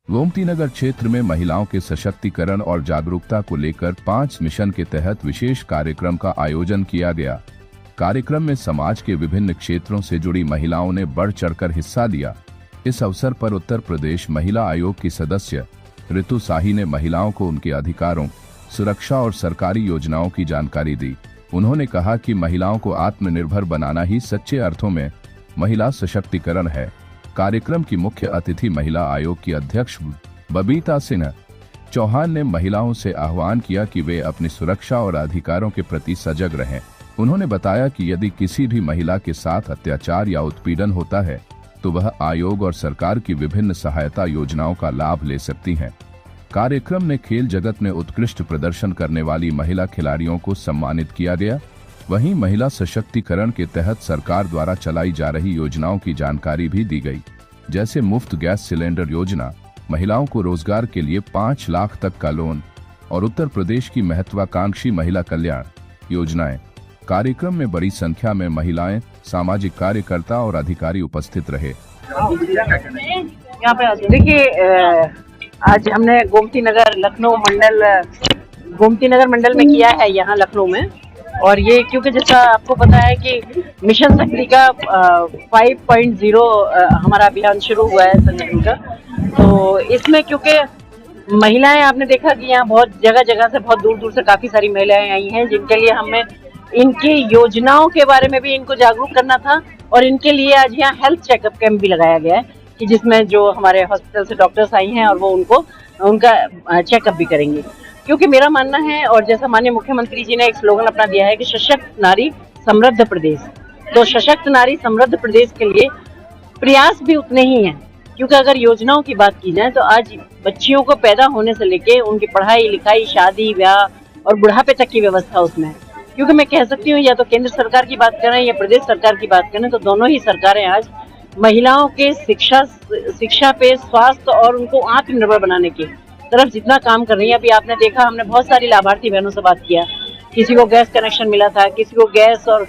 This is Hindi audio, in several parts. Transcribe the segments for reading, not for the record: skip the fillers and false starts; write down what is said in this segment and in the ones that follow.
गोमती नगर क्षेत्र में महिलाओं के सशक्तिकरण और जागरूकता को लेकर 5 मिशन के तहत विशेष कार्यक्रम का आयोजन किया गया। कार्यक्रम में समाज के विभिन्न क्षेत्रों से जुड़ी महिलाओं ने बढ़ चढ़कर हिस्सा लिया। इस अवसर पर उत्तर प्रदेश महिला आयोग की सदस्य ऋतु शाही ने महिलाओं को उनके अधिकारों, सुरक्षा और सरकारी योजनाओं की जानकारी दी। उन्होंने कहा कि महिलाओं को आत्मनिर्भर बनाना ही सच्चे अर्थों में महिला सशक्तिकरण है। कार्यक्रम की मुख्य अतिथि महिला आयोग की अध्यक्ष बबीता सिन्हा चौहान ने महिलाओं से आह्वान किया कि वे अपनी सुरक्षा और अधिकारों के प्रति सजग रहें। उन्होंने बताया कि यदि किसी भी महिला के साथ अत्याचार या उत्पीड़न होता है तो वह आयोग और सरकार की विभिन्न सहायता योजनाओं का लाभ ले सकती हैं। कार्यक्रम में खेल जगत में उत्कृष्ट प्रदर्शन करने वाली महिला खिलाड़ियों को सम्मानित किया गया। वहीं महिला सशक्तिकरण के तहत सरकार द्वारा चलाई जा रही योजनाओं की जानकारी भी दी गई, जैसे मुफ्त गैस सिलेंडर योजना, महिलाओं को रोजगार के लिए 5 लाख तक का लोन और उत्तर प्रदेश की महत्वाकांक्षी महिला कल्याण योजनाएं। कार्यक्रम में बड़ी संख्या में महिलाएं, सामाजिक कार्यकर्ता और अधिकारी उपस्थित रहे। यहाँ पे देखिए, आज हमने गोमती नगर मंडल में किया है यहाँ लखनऊ में। और ये क्योंकि जैसा आपको पता है कि मिशन शक्ति का 5.0 हमारा अभियान शुरू हुआ है संगठन का, तो इसमें क्योंकि महिलाएं, आपने देखा कि यहाँ बहुत जगह जगह से, बहुत दूर दूर से काफी सारी महिलाएं आई हैं, जिनके लिए हमें इनकी योजनाओं के बारे में भी इनको जागरूक करना था। और इनके लिए आज यहाँ हेल्थ चेकअप कैंप भी लगाया गया है कि जिसमें जो हमारे हॉस्पिटल से डॉक्टर्स आई हैं और वो उनका चेकअप भी करेंगे। क्योंकि मेरा मानना है, और जैसा माननीय मुख्यमंत्री जी ने एक स्लोगन अपना दिया है कि सशक्त नारी समृद्ध प्रदेश, तो सशक्त नारी समृद्ध प्रदेश के लिए प्रयास भी उतने ही हैं। क्योंकि अगर योजनाओं की बात की जाए तो आज बच्चियों को पैदा होने से लेके उनकी पढ़ाई लिखाई, शादी ब्याह और बुढ़ापे तक की व्यवस्था उसमें है। क्योंकि मैं कह सकती हूँ, या तो केंद्र सरकार की बात करें या प्रदेश सरकार की बात करें, तो दोनों ही सरकारें आज महिलाओं के शिक्षा पे, स्वास्थ्य और उनको आत्मनिर्भर बनाने की तरफ जितना काम कर रही है। अभी आपने देखा, हमने बहुत सारी लाभार्थी बहनों से बात किया, किसी को गैस कनेक्शन मिला था, किसी को गैस और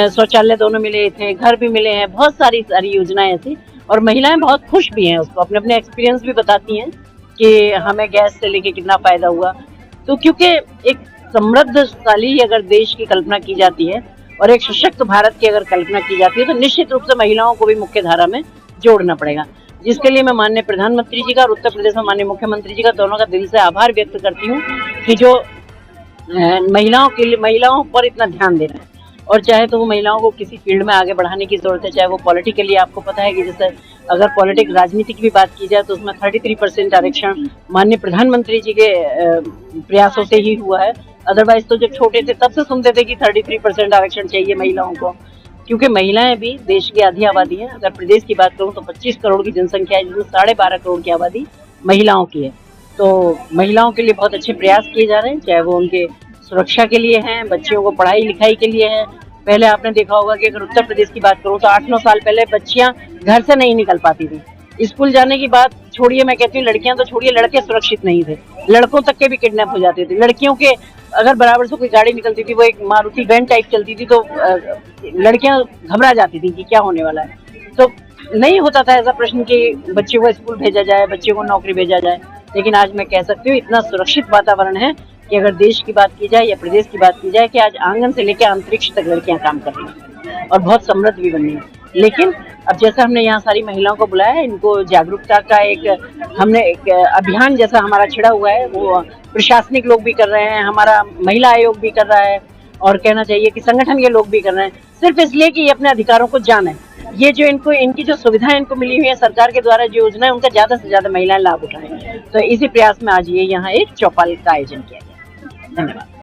शौचालय दोनों मिले थे, घर भी मिले हैं, बहुत सारी योजनाएं ऐसी। और महिलाएं बहुत खुश भी हैं, उसको अपने अपने एक्सपीरियंस भी बताती हैं कि हमें गैस से लेके कितना फायदा हुआ। तो क्योंकि एक समृद्धशाली अगर देश की कल्पना की जाती है और एक सशक्त भारत की अगर कल्पना की जाती है तो निश्चित रूप से महिलाओं को भी मुख्य धारा में जोड़ना पड़ेगा, जिसके लिए मैं माननीय प्रधानमंत्री जी का और उत्तर प्रदेश में माननीय मुख्यमंत्री जी का, दोनों का दिल से आभार व्यक्त करती हूँ कि जो महिलाओं पर इतना ध्यान दे रहे हैं। और चाहे तो वो महिलाओं को किसी फील्ड में आगे बढ़ाने की जरूरत है, चाहे वो पॉलिटिकली, आपको पता है कि जैसे अगर राजनीति की भी बात की जाए तो उसमें 33% आरक्षण माननीय प्रधानमंत्री जी के प्रयासों से ही हुआ है। अदरवाइज तो जब छोटे थे तब से सुनते थे कि 33% आरक्षण चाहिए महिलाओं को, क्योंकि महिलाएं भी देश की आधी आबादी है। अगर प्रदेश की बात करूं तो 25 करोड़ की जनसंख्या है, जिसमें 12.5 करोड़ की आबादी महिलाओं की है। तो महिलाओं के लिए बहुत अच्छे प्रयास किए जा रहे हैं, चाहे वो उनके सुरक्षा के लिए हैं, बच्चियों को पढ़ाई लिखाई के लिए है। पहले आपने देखा होगा कि अगर उत्तर प्रदेश की बात करूं तो 8-9 साल पहले बच्चियां घर से नहीं निकल पाती थी। स्कूल जाने की बात छोड़िए, मैं कहती हूँ लड़कियां तो छोड़िए, लड़के सुरक्षित नहीं थे, लड़कों तक के भी किडनैप हो जाते थे। लड़कियों के अगर बराबर से कोई गाड़ी निकलती थी, वो एक मारुति वैन टाइप चलती थी, तो लड़कियां घबरा जाती थी कि क्या होने वाला है। तो नहीं होता था ऐसा प्रश्न कि बच्चे को स्कूल भेजा जाए, बच्चे को नौकरी भेजा जाए। लेकिन आज मैं कह सकती हूँ इतना सुरक्षित वातावरण है कि अगर देश की बात की जाए या प्रदेश की बात की जाए कि आज आंगन से लेकर अंतरिक्ष तक लड़कियां काम कर रही हैं और बहुत समृद्ध भी बन रही हैं। लेकिन अब जैसा हमने यहाँ सारी महिलाओं को बुलाया है, इनको जागरूकता का हमने एक अभियान जैसा हमारा छिड़ा हुआ है, वो प्रशासनिक लोग भी कर रहे हैं, हमारा महिला आयोग भी कर रहा है, और कहना चाहिए कि संगठन के लोग भी कर रहे हैं, सिर्फ इसलिए कि ये अपने अधिकारों को जाने। ये जो इनकी जो सुविधाएं इनको मिली हुई है सरकार के द्वारा, जो योजना है, उनका ज्यादा से ज्यादा महिलाएं लाभ उठाएं। तो इसी प्रयास में आज ये यहाँ एक चौपाल का आयोजन किया गया। धन्यवाद।